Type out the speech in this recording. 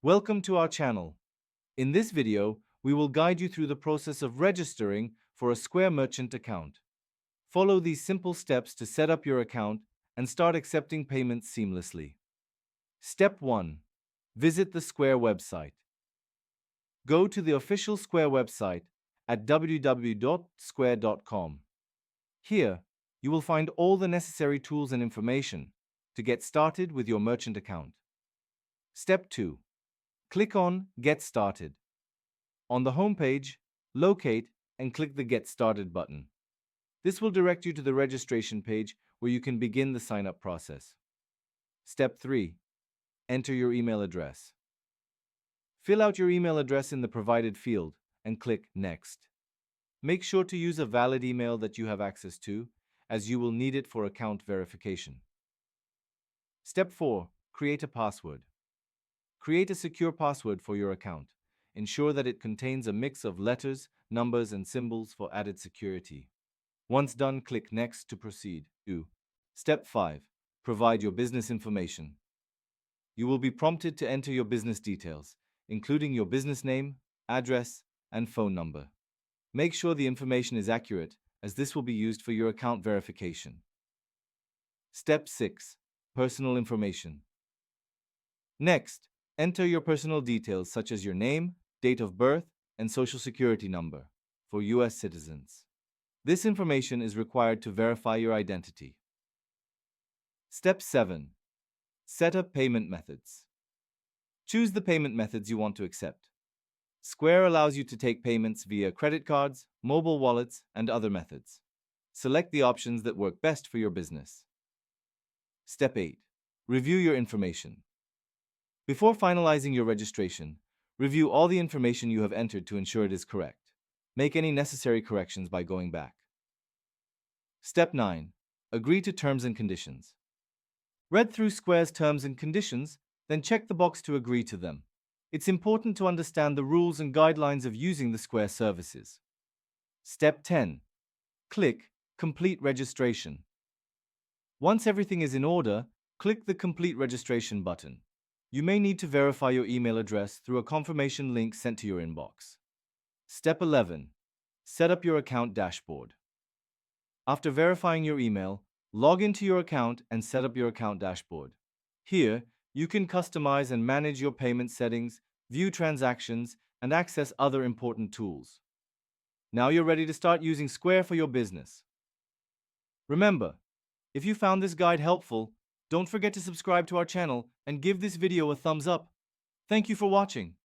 Welcome to our channel. In this video, we will guide you through the process of registering for a Square merchant account. Follow these simple steps to set up your account and start accepting payments seamlessly. Step 1. Visit the Square website. Go to the official Square website at www.square.com. Here, you will find all the necessary tools and information to get started with your merchant account. Step 2. Click on Get Started. On the home page, locate and click the Get Started button. This will direct you to the registration page where you can begin the sign-up process. Step 3. Enter your email address. Fill out your email address in the provided field and click Next. Make sure to use a valid email that you have access to, as you will need it for account verification. Step 4. Create a password. Create a secure password for your account. Ensure that it contains a mix of letters, numbers, and symbols for added security. Once done, click Next to proceed. Step 5. Provide your business information. You will be prompted to enter your business details, including your business name, address, and phone number. Make sure the information is accurate, as this will be used for your account verification. Step 6. Personal information. Next, enter your personal details such as your name, date of birth, and social security number for U.S. citizens. This information is required to verify your identity. Step 7. Set up payment methods. Choose the payment methods you want to accept. Square allows you to take payments via credit cards, mobile wallets, and other methods. Select the options that work best for your business. Step 8. Review your information. Before finalizing your registration, review all the information you have entered to ensure it is correct. Make any necessary corrections by going back. Step 9. Agree to terms and conditions. Read through Square's terms and conditions, then check the box to agree to them. It's important to understand the rules and guidelines of using the Square services. Step 10. Click Complete Registration. Once everything is in order, click the Complete Registration button. You may need to verify your email address through a confirmation link sent to your inbox. Step 11. Set up your account dashboard. After verifying your email, log into your account and set up your account dashboard. Here, you can customize and manage your payment settings, view transactions, and access other important tools. Now you're ready to start using Square for your business. Remember, if you found this guide helpful, don't forget to subscribe to our channel and give this video a thumbs up. Thank you for watching.